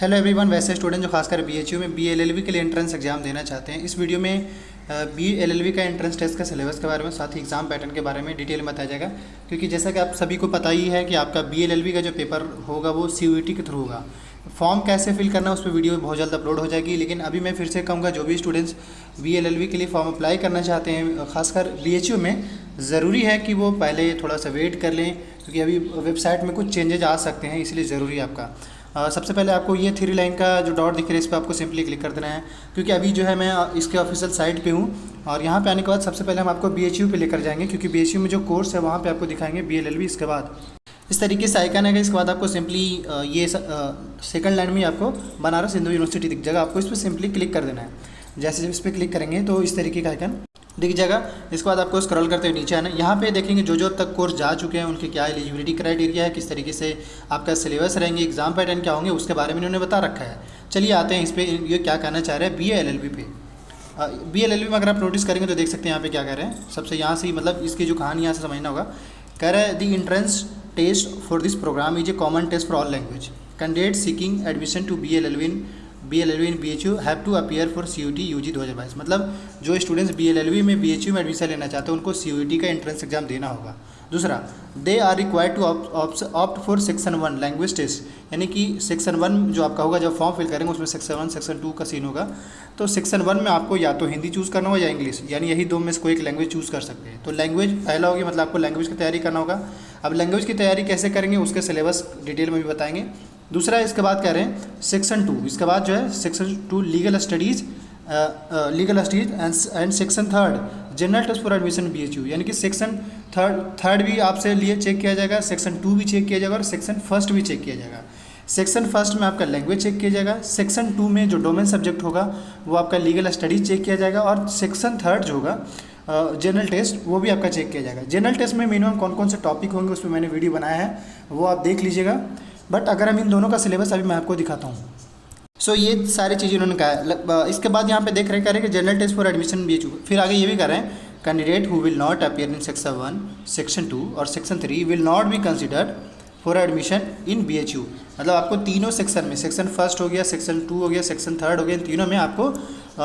Hello everyone. वैसे student जो खासकर बीएचयू में बीएलएलबी के लिए एंट्रेंस एग्जाम देना चाहते हैं, इस वीडियो में बीएलएलबी का एंट्रेंस टेस्ट का सिलेबस के बारे में, साथ ही एग्जाम पैटर्न के बारे में डिटेल में बताया जाएगा। क्योंकि जैसा कि आप सभी को पता ही है कि आपका बीएलएलबी का जो पेपर होगा वो सीयूईटी के थ्रू होगा। फॉर्म कैसे फिल करना है उस पर वीडियो बहुत जल्द अपलोड हो जाएगी। लेकिन अभी मैं फिर से कहूँगा, जो भी स्टूडेंट्स बीएलएलबी के लिए फॉर्म अप्लाई करना चाहते हैं खासकर बीएचयू में, ज़रूरी है कि वो पहले थोड़ा सा वेट कर लें, क्योंकि अभी वेबसाइट में कुछ चेंजेज आ सकते हैं, इसलिए ज़रूरी है आपका। सबसे पहले आपको ये 3 लाइन का जो डॉट दिख रहा है इस पर आपको सिंपली क्लिक कर देना है। क्योंकि अभी जो है मैं इसके ऑफिशियल साइट पे हूँ और यहाँ पे आने के बाद सबसे पहले हम आपको बीएचयू पे लेकर जाएंगे, क्योंकि बीएचयू में जो कोर्स है वहाँ पे आपको दिखाएंगे बीएलएलबी। इसके बाद इस तरीके से आइकन है। इसके बाद आपको सिंपली ये सेकंड लाइन में आपको बनारस हिंदू यूनिवर्सिटी दिख जाएगा, आपको इस पर सिंपली क्लिक कर देना है। जैसे इस पर क्लिक करेंगे तो इस तरीके का आइकन दिख जाएगा। इसके बाद आपको स्क्रॉल करते हुए नीचे आना है। यहाँ पे देखेंगे जो अब तक कोर्स जा चुके हैं उनके क्या एलिजिबिलिटी क्राइटेरिया है, किस तरीके से आपका सिलेबस रहेंगे, एग्जाम पैटर्न क्या होंगे, उसके बारे में इन्होंने बता रखा है। चलिए आते हैं इस पर, ये क्या कहना चाह रहे हैं बीएलएलबी पे। बीएलएलबी में अगर आप नोटिस करेंगे तो देख सकते हैं यहाँ पे क्या कह रहे हैं। सबसे यहाँ से मतलब इसकी जो कहानी यहाँ से समझना होगा। कह रहा है the entrance test for this programme is a common test for all language candidate seeking admission to BLLB in BHU have to appear for CUET UG 2022। मतलब जो स्टूडेंट्स बीएलएलबी में बीएचयू में एडमिशन लेना चाहते हैं उनको सीयूटी का entrance exam देना होगा। दूसरा, they are required to opt for section 1 language test, यानी कि सेक्शन 1 जो आपका होगा, जब फॉर्म फिल करेंगे उसमें सेक्शन 1 सेक्शन 2 का सीन होगा। तो सेक्शन 1 में आपको या तो हिंदी चूज़ करना होगा या इंग्लिश, यानी यही दो में से कोई एक लैंग्वेज चूज़ कर सकते हैं। तो लैंग्वेज पहला होगी, मतलब आपको लैंग्वेज की तैयारी करना होगा। अब लैंग्वेज की तैयारी कैसे करेंगे उसके सिलेबस डिटेल में भी बताएंगे। दूसरा, इसके बाद कह रहे हैं सेक्शन 2, इसके बाद जो है section 2 legal studies and section 3 general test for admission BHU, यानी कि सेक्शन थर्ड भी आपसे लिए चेक किया जाएगा, सेक्शन 2 भी चेक किया जाएगा और सेक्शन 1 भी चेक किया जाएगा। सेक्शन 1 में आपका लैंग्वेज चेक किया जाएगा, सेक्शन 2 में जो डोमेन सब्जेक्ट होगा वो आपका लीगल स्टडीज़ चेक किया जाएगा, और सेक्शन 3 जो होगा जनरल टेस्ट वो भी आपका चेक किया जाएगा। जनरल टेस्ट में मिनिमम कौन कौन से टॉपिक होंगे उस पर मैंने वीडियो बनाया है, वो आप देख लीजिएगा। बट अगर हम इन दोनों का सिलेबस अभी मैं आपको दिखाता हूँ। सो ये सारी चीज़ें उन्होंने कहा है। इसके बाद यहाँ पे देख रहे हैं कि general test for admission BHU, फिर आगे ये भी कर रहे हैं candidate who will not appear in section 1 section 2 और section 3 will not be considered for admission in BHU. मतलब आपको तीनों सेक्शन में, सेक्शन 1 हो गया, सेक्शन 2 हो गया, सेक्शन 3 हो गया, इन तीनों में आपको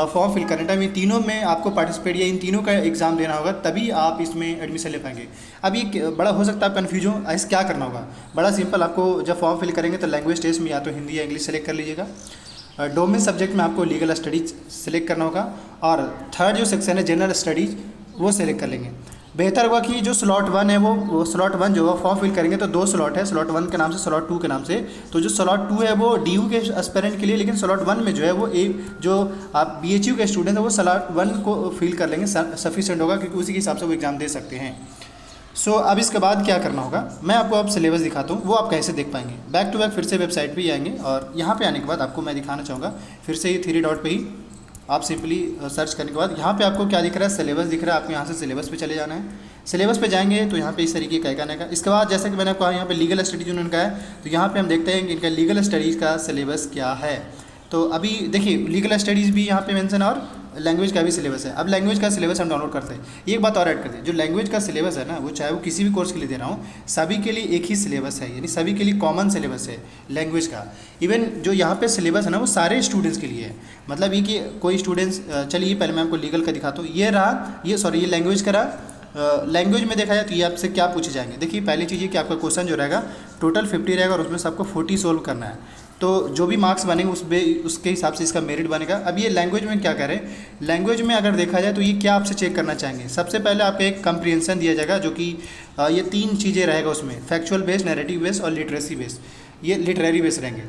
फॉर्म फिल करने टाइम इन तीनों में आपको पार्टिसिपेट या इन तीनों का एग्जाम देना होगा, तभी आप इसमें एडमिशन ले पाएंगे। अब ये बड़ा हो सकता है आप कन्फ्यूज हो, ऐसे क्या करना होगा। बड़ा सिंपल, आपको जब फॉर्म फिल करेंगे तो लैंग्वेज टेस्ट में या तो हिंदी या इंग्लिश सेलेक्ट कर लीजिएगा। डोमेन सब्जेक्ट में आपको लीगल स्टडीज़ सेलेक्ट करना होगा, और थर्ड जो सेक्शन है जनरल स्टडीज़ वो सेलेक्ट कर लेंगे। बेहतर होगा कि जो स्लॉट 1 है वो स्लॉट 1 जो है फॉर्म फिल करेंगे तो 2 स्लॉट है, स्लॉट 1 के नाम से, स्लॉट 2 के नाम से। तो जो स्लॉट 2 है वो डीयू के एस्पिरेंट के लिए, लेकिन स्लॉट 1 में जो है वो जो आप बीएचयू के स्टूडेंट हैं वो स्लॉट 1 को फिल कर लेंगे, सफिशिएंट होगा, क्योंकि उसी के हिसाब से वो एग्ज़ाम दे सकते हैं। सो अब इसके बाद क्या करना होगा, मैं आपको अब सिलेबस दिखाता हूँ, वो आप कैसे देख पाएंगे। बैक टू बैक फिर से वेबसाइट पे आएंगे और यहाँ पे आने के बाद आपको मैं दिखाना चाहूँगा फिर से ये 3 डॉट पे ही आप सिंपली सर्च करने के बाद यहाँ पे आपको क्या दिख रहा है, सिलेबस दिख रहा है। आपको यहाँ से सिलेबस पे चले जाना है। सिलेबस पे जाएंगे तो यहाँ पे इस तरीके का आइकन आएगा। इसके बाद जैसा कि मैंने कहा यहाँ पे लीगल स्टडीज उन्होंने कहा है, तो यहाँ पे हम देखते हैं कि इनका लीगल स्टडीज़ का सिलेबस क्या है। तो अभी देखिए लीगल स्टडीज़ भी यहाँ पे मेंशन है और लैंग्वेज का भी सिलेबस है। अब लैंग्वेज का सिलेबस हम डाउनलोड करते हैं। एक बात और ऐड करते हैं, जो लैंग्वेज का सिलेबस है ना, वो चाहे वो किसी भी कोर्स के लिए दे रहा हूँ, सभी के लिए एक ही सिलेबस है, यानी सभी के लिए कॉमन सिलेबस है लैंग्वेज का। इवन जो यहाँ पे सिलेबस है ना वो सारे स्टूडेंट्स के लिए है। मतलब ये कि कोई स्टूडेंट्स, चलिए पहले मैं आपको लीगल का दिखाता हूँ। ये रहा, ये लैंग्वेज का रहा। लैंग्वेज में देखा जाए तो ये आपसे क्या पूछे जाएंगे। देखिए पहली चीज़ ये कि आपका क्वेश्चन जो रहेगा टोटल 50 रहेगा और उसमें से आपको 40 सोल्व करना है। तो जो भी मार्क्स बनेंगे उसके हिसाब से इसका मेरिट बनेगा। अब ये लैंग्वेज में क्या करें, लैंग्वेज में अगर देखा जाए तो ये क्या आपसे चेक करना चाहेंगे। सबसे पहले आपको एक कंप्रीहेंशन दिया जाएगा, जो कि ये 3 चीज़ें रहेगा उसमें, फैक्चुअल बेस्ड, नैरेटिव बेस्ड और लिटरेसी बेस्ड। ये लिटरेरी बेस्ड रहेंगे।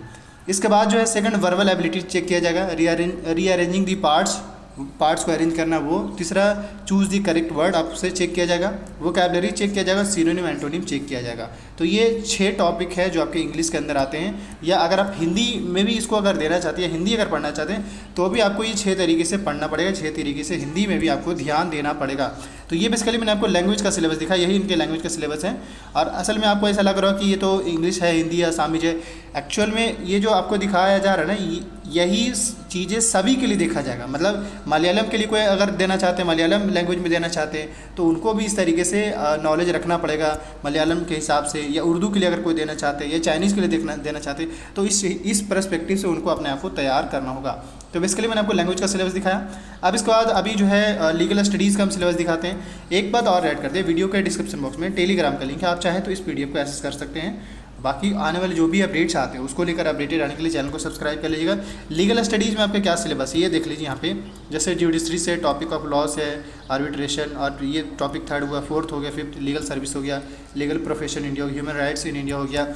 इसके बाद जो है सेकंड वर्बल एबिलिटी चेक किया जाएगा, रीअरेंजिंग दी पार्ट्स को अरेंज करना वो। तीसरा चूज़ दी करेक्ट वर्ड आपसे चेक किया जाएगा, वोकैबुलरी चेक किया जाएगा, सिनोनिम एंटोनिम चेक किया जाएगा। तो ये 6 टॉपिक है जो आपके इंग्लिश के अंदर आते हैं, या अगर आप हिंदी में भी इसको अगर देना चाहते हैं, हिंदी अगर पढ़ना चाहते हैं तो भी आपको ये 6 तरीके से पढ़ना पड़ेगा, 6 तरीके से हिंदी में भी आपको ध्यान देना पड़ेगा। तो ये बेसिकली मैंने आपको लैंग्वेज का सिलेबस दिखा, यही इनके लैंग्वेज का सिलेबस है। और असल में आपको ऐसा लग रहा हो कि ये तो इंग्लिश है, हिंदी है, आसामीज है। एक्चुअल में ये जो आपको दिखाया जा रहा है ना, यही चीज़ें सभी के लिए देखा जाएगा। मतलब मलयालम के लिए कोई अगर देना चाहते हैं, मलयालम लैंग्वेज में देना चाहते हैं, तो उनको भी इस तरीके से नॉलेज रखना पड़ेगा मलयालम के हिसाब से, या उर्दू के लिए अगर कोई देना चाहते हैं, या चाइनीज़ के लिए देना चाहते हैं, तो इस पर्सपेक्टिव से उनको अपने आप को तैयार करना होगा। तो बेसिकली मैंने आपको लैंग्वेज का सिलेबस दिखाया। अब इसके बाद अभी जो है लीगल स्टडीज़ का हम सिलेबस दिखाते हैं। एक बात और ऐड करते हैं, वीडियो के डिस्क्रिप्शन बॉक्स में टेलीग्राम का लिंक है, आप चाहें तो इस PDF को एक्सेस कर सकते हैं। बाकी आने वाले जो भी अपडेट्स आते हैं उसको लेकर अपडेटेड आने के लिए चैनल को सब्सक्राइब कर लीजिएगा। लीगल स्टडीज़ में आपका क्या सिलेबस है ये देख लीजिए यहाँ पे। जैसे जुडिशरी से टॉपिक ऑफ लॉस है, आर्बिट्रेशन, और ये टॉपिक 3rd हुआ, 4th हो गया, 5th लीगल सर्विस हो गया, legal profession India, human rights in India हो गया,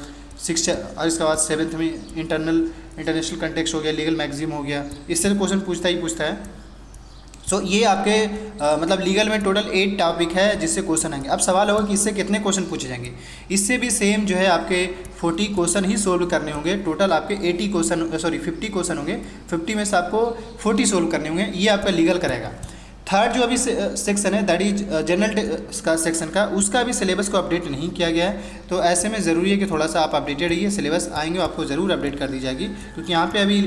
6th, और इसके बाद 7th में इंटरनेशनल कंटेक्स्ट हो गया, लीगल मैगजीम हो गया। इससे क्वेश्चन पूछता है। सो ये आपके मतलब लीगल में टोटल 8 टॉपिक है जिससे क्वेश्चन आएंगे। अब सवाल होगा कि इससे कितने क्वेश्चन पूछे जाएंगे। इससे भी सेम जो है आपके 40 क्वेश्चन ही सोल्व करने होंगे। टोटल आपके 50 क्वेश्चन होंगे, 50 में से आपको 40 सोल्व करने होंगे। ये आपका लीगल करेगा। 3rd जो अभी सेक्शन है, दैट इज जनरल का सेक्शन का, उसका भी सिलेबस को अपडेट नहीं किया गया है। तो ऐसे में ज़रूरी है कि थोड़ा सा आप अपडेटेड रहिए। सिलेबस आएंगे आपको ज़रूर अपडेट कर दी जाएगी, क्योंकि यहाँ पे अभी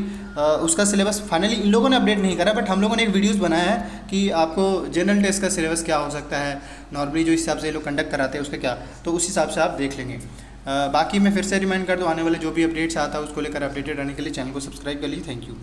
उसका सिलेबस फाइनली इन लोगों ने अपडेट नहीं करा, बट हम लोगों ने एक वीडियोस बनाया है कि आपको जनरल टेस्ट का सिलेबस क्या हो सकता है, नॉर्मली जो हिसाब से ये लोग कंडक्ट कराते हैं उसका क्या, तो उस हिसाब से आप देख लेंगे। बाकी मैं फिर से रिमाइंड कर दूँ, आने वाले जो भी अपडेट्स आता है उसको लेकर अपडेटेड रहने के लिए चैनल को सब्सक्राइब कर लीजिए। Thank you.